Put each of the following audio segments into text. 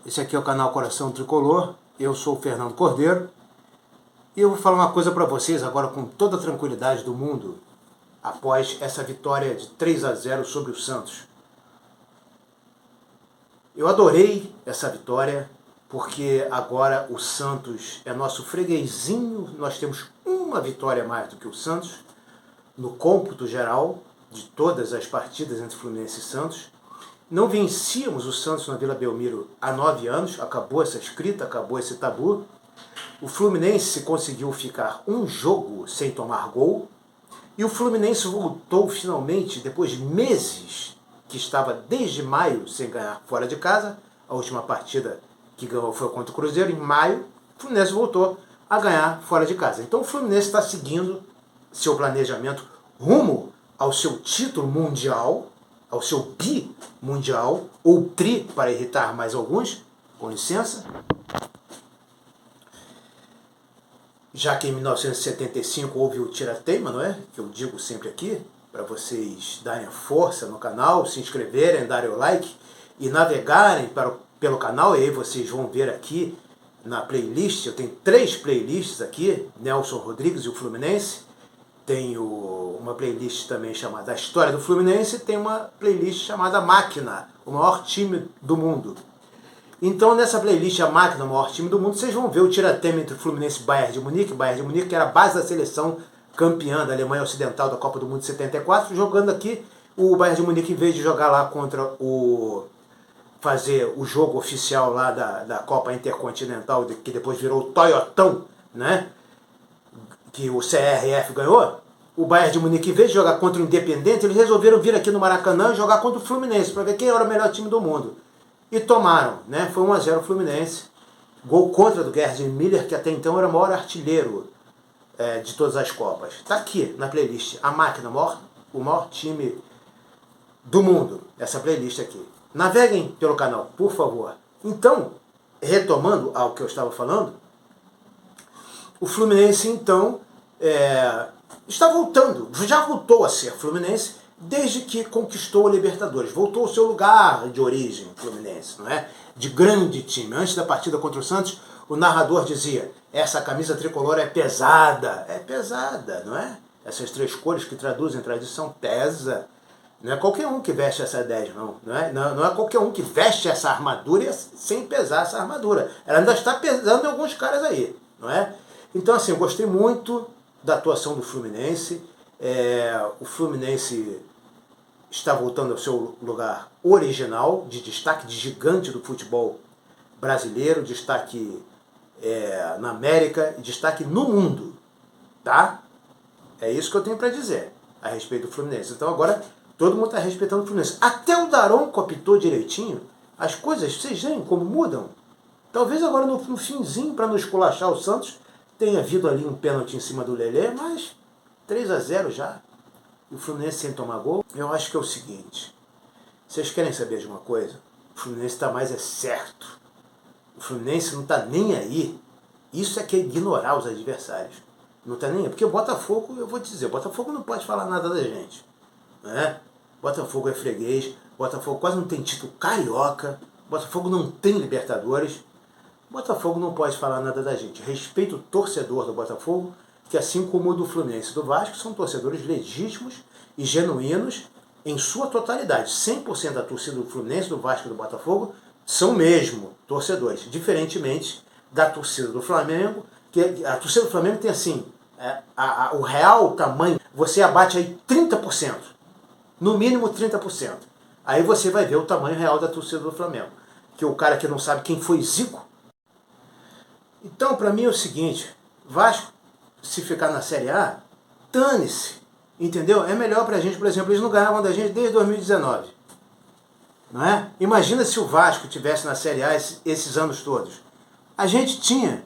Esse aqui é o canal Coração Tricolor, eu sou o Fernando Cordeiro e eu vou falar uma coisa para vocês agora com toda a tranquilidade do mundo após essa vitória de 3-0 sobre o Santos. Eu adorei essa vitória porque agora o Santos é nosso freguesinho, nós temos uma vitória a mais do que o Santos no cômputo geral de todas as partidas entre Fluminense e Santos. Não vencíamos o Santos na Vila Belmiro há 9 anos, acabou essa escrita, acabou esse tabu. O Fluminense conseguiu ficar um jogo sem tomar gol, e o Fluminense voltou finalmente, depois de meses que estava desde maio sem ganhar fora de casa. A última partida que ganhou foi contra o Cruzeiro, em maio. O Fluminense voltou a ganhar fora de casa. Então o Fluminense está seguindo seu planejamento rumo ao seu título mundial, ao seu bi-mundial, ou tri, para irritar mais alguns, com licença. Já que em 1975 houve o tira-teima, não é? Que eu digo sempre aqui, para vocês darem força no canal, se inscreverem, darem o like e navegarem pelo canal, e aí vocês vão ver aqui na playlist, eu tenho 3 playlists aqui, Nelson Rodrigues e o Fluminense. Tenho uma playlist também chamada A História do Fluminense, e tem uma playlist chamada Máquina, o maior time do mundo. Então nessa playlist A Máquina, o maior time do mundo, vocês vão ver o tira-teima entre o Fluminense e Bayern de Munique. Bayern de Munique, que era a base da seleção campeã da Alemanha Ocidental da Copa do Mundo de 74, jogando aqui. O Bayern de Munique, em vez de jogar lá contra fazer o jogo oficial lá da Copa Intercontinental, que depois virou o Toyotão, né? Que o CRF ganhou, o Bayern de Munique, em vez de jogar contra o Independente, eles resolveram vir aqui no Maracanã e jogar contra o Fluminense, para ver quem era o melhor time do mundo. E tomaram, né? Foi 1-0 o Fluminense. Gol contra do Gerd Müller, que até então era o maior artilheiro de todas as Copas. Está aqui na playlist A Máquina, o maior time do mundo. Essa playlist aqui. Naveguem pelo canal, por favor. Então, retomando ao que eu estava falando, o Fluminense, então, está voltando, já voltou a ser Fluminense desde que conquistou a Libertadores. Voltou ao seu lugar de origem, Fluminense, não é? De grande time. Antes da partida contra o Santos, o narrador dizia: essa camisa tricolor é pesada, não é? Essas 3 cores que traduzem tradição, pesa. Não é qualquer um que veste essa 10, não é? Não é qualquer um que veste essa armadura sem pesar essa armadura. Ela ainda está pesando em alguns caras aí, não é? Então, assim, eu gostei muito da atuação do Fluminense. O Fluminense está voltando ao seu lugar original, de destaque, de gigante do futebol brasileiro, destaque na América e destaque no mundo, tá? É isso que eu tenho para dizer a respeito do Fluminense. Então agora todo mundo está respeitando o Fluminense. Até o Daronco apitou direitinho. As coisas, vocês veem como mudam? Talvez agora no finzinho, para não esculachar o Santos, tenha havido ali um pênalti em cima do Lelê, mas 3-0 já. E o Fluminense sem tomar gol. Eu acho que é o seguinte: vocês querem saber de uma coisa? O Fluminense está mais certo. O Fluminense não está nem aí. Isso é que é ignorar os adversários. Não está nem aí. Porque o Botafogo, eu vou te dizer, o Botafogo não pode falar nada da gente. Né? Botafogo é freguês. Botafogo quase não tem título carioca. Botafogo não tem Libertadores. Botafogo não pode falar nada da gente. Respeito o torcedor do Botafogo, que assim como o do Fluminense e do Vasco, são torcedores legítimos e genuínos em sua totalidade. 100% da torcida do Fluminense, do Vasco e do Botafogo são mesmo torcedores, diferentemente da torcida do Flamengo, que a torcida do Flamengo tem assim, o real tamanho, você abate aí 30%, no mínimo 30%. Aí você vai ver o tamanho real da torcida do Flamengo, que o cara que não sabe quem foi Zico. Então, para mim é o seguinte: Vasco, se ficar na Série A, dane-se, entendeu? É melhor pra gente, por exemplo, eles não ganhavam da gente desde 2019, não é? Imagina se o Vasco tivesse na Série A esses anos todos. A gente tinha,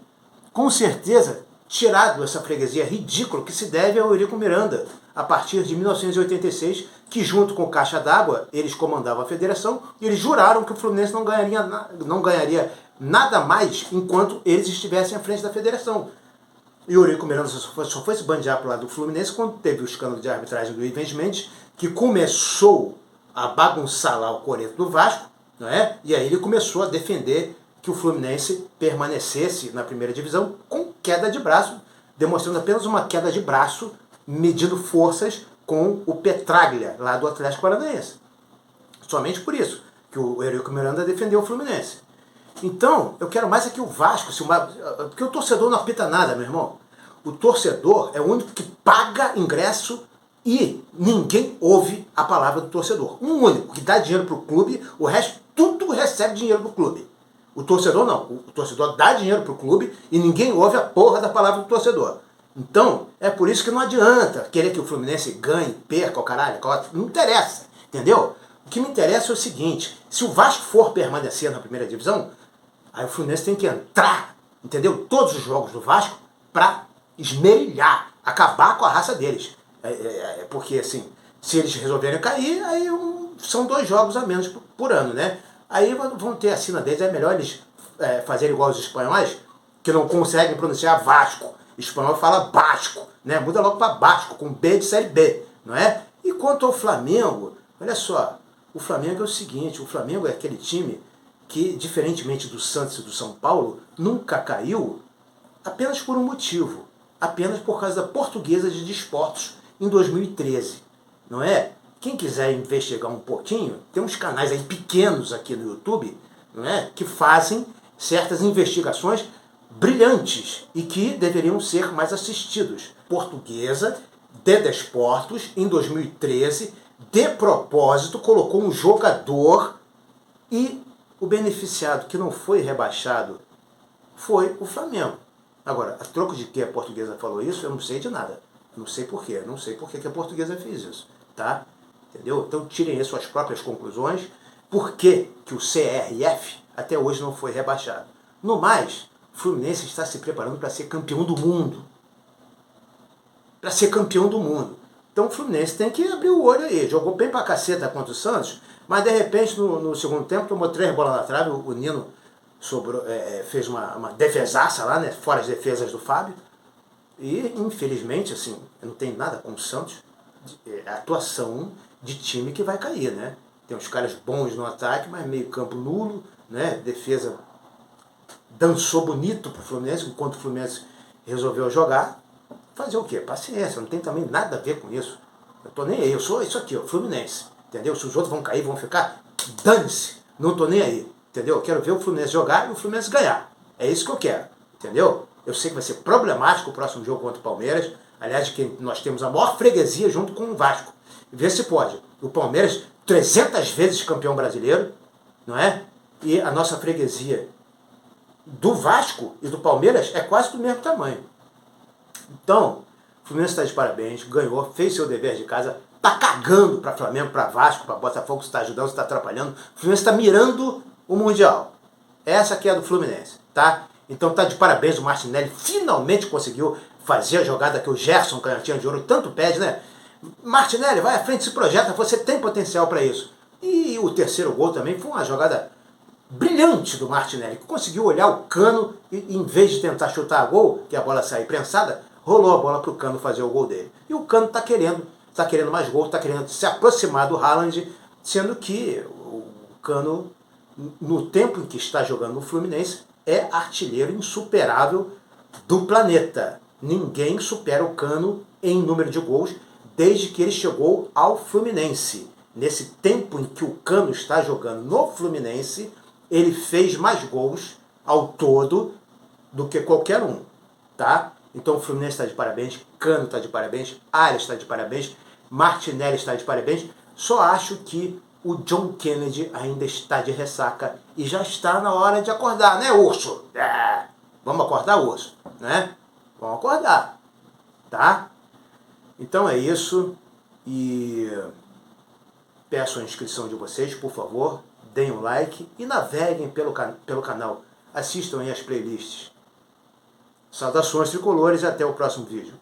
com certeza, tirado essa freguesia ridícula que se deve ao Eurico Miranda, a partir de 1986, que junto com o Caixa d'Água, eles comandavam a federação, e eles juraram que o Fluminense não ganharia nada mais enquanto eles estivessem à frente da federação. E o Eurico Miranda só foi se bandear para o lado do Fluminense quando teve o escândalo de arbitragem do Ivan Mendes, que começou a bagunçar lá o coreto do Vasco, não é? E aí ele começou a defender que o Fluminense permanecesse na primeira divisão com queda de braço, demonstrando apenas uma queda de braço, medindo forças com o Petraglia, lá do Atlético Paranaense. Somente por isso que o Eurico Miranda defendeu o Fluminense. Então, eu quero mais é que o Vasco, porque o torcedor não apita nada, meu irmão. O torcedor é o único que paga ingresso e ninguém ouve a palavra do torcedor. Um único que dá dinheiro para o clube, o resto tudo recebe dinheiro do clube. O torcedor não. O torcedor dá dinheiro para o clube e ninguém ouve a porra da palavra do torcedor. Então, é por isso que não adianta querer que o Fluminense ganhe, perca o caralho. Não interessa, entendeu? O que me interessa é o seguinte, se o Vasco for permanecer na primeira divisão, aí o Fluminense tem que entrar, entendeu? Todos os jogos do Vasco para esmerilhar, acabar com a raça deles. Porque, assim, se eles resolverem cair, aí são 2 jogos a menos por ano, né? Aí vão ter a sina deles, é melhor eles fazerem igual os espanhóis, que não conseguem pronunciar Vasco. O espanhol fala Basco, né? Muda logo para Basco, com B de série B, não é? E quanto ao Flamengo, olha só, o Flamengo é o seguinte, o Flamengo é aquele time que, diferentemente do Santos e do São Paulo, nunca caiu apenas por um motivo, apenas por causa da Portuguesa de Desportos em 2013, não é? Quem quiser investigar um pouquinho, tem uns canais aí pequenos aqui no YouTube, não é? Que fazem certas investigações brilhantes e que deveriam ser mais assistidos. Portuguesa de Desportos, em 2013, de propósito, colocou um jogador e o beneficiado que não foi rebaixado foi o Flamengo. Agora, a troco de que a Portuguesa falou isso, eu não sei de nada. Não sei porquê, não sei por que a Portuguesa fez isso, tá? Entendeu? Então tirem aí suas próprias conclusões. Por que o CRF até hoje não foi rebaixado? No mais, o Fluminense está se preparando para ser campeão do mundo. Para ser campeão do mundo. Então o Fluminense tem que abrir o olho aí. Jogou bem pra caceta contra o Santos, mas de repente no segundo tempo tomou 3 bolas na trave. O Nino fez uma defesaça lá, né? Fora as defesas do Fábio. E infelizmente, assim, eu não tenho nada com o Santos. É atuação de time que vai cair, né? Tem uns caras bons no ataque, mas meio campo nulo, né? Defesa dançou bonito pro Fluminense, enquanto o Fluminense resolveu jogar. Fazer o quê? Paciência, não tem também nada a ver com isso. Eu tô nem aí, eu sou isso aqui, ó, Fluminense, entendeu? Se os outros vão cair, vão ficar, dane-se, não tô nem aí, entendeu? Eu quero ver o Fluminense jogar e o Fluminense ganhar. É isso que eu quero, entendeu? Eu sei que vai ser problemático o próximo jogo contra o Palmeiras, aliás, que nós temos a maior freguesia junto com o Vasco. Vê se pode. O Palmeiras, 300 vezes campeão brasileiro, não é? E a nossa freguesia do Vasco e do Palmeiras é quase do mesmo tamanho. Então, o Fluminense está de parabéns, ganhou, fez seu dever de casa, está cagando para Flamengo, para Vasco, para Botafogo, se está ajudando, se está atrapalhando. O Fluminense está mirando o Mundial. Essa aqui é a do Fluminense, tá? Então está de parabéns, o Martinelli finalmente conseguiu fazer a jogada que o Gerson, canhotinha de ouro, tanto pede, né? Martinelli, vai à frente, se projeta, você tem potencial para isso. E o terceiro gol também foi uma jogada brilhante do Martinelli, que conseguiu olhar o Cano e, em vez de tentar chutar a gol, que a bola sair prensada, rolou a bola para o Cano fazer o gol dele. E o Cano está querendo mais gol, está querendo se aproximar do Haaland, sendo que o Cano, no tempo em que está jogando no Fluminense, é artilheiro insuperável do planeta. Ninguém supera o Cano em número de gols desde que ele chegou ao Fluminense. Nesse tempo em que o Cano está jogando no Fluminense, ele fez mais gols ao todo do que qualquer um, tá? Então o Fluminense está de parabéns, Cano está de parabéns, Arias está de parabéns, Martinelli está de parabéns. Só acho que o John Kennedy ainda está de ressaca e já está na hora de acordar, né, urso? Vamos acordar, urso, né? Vamos acordar, tá? Então é isso e peço a inscrição de vocês, por favor, deem um like e naveguem pelo canal, assistam aí as playlists. Saudações tricolores e até o próximo vídeo.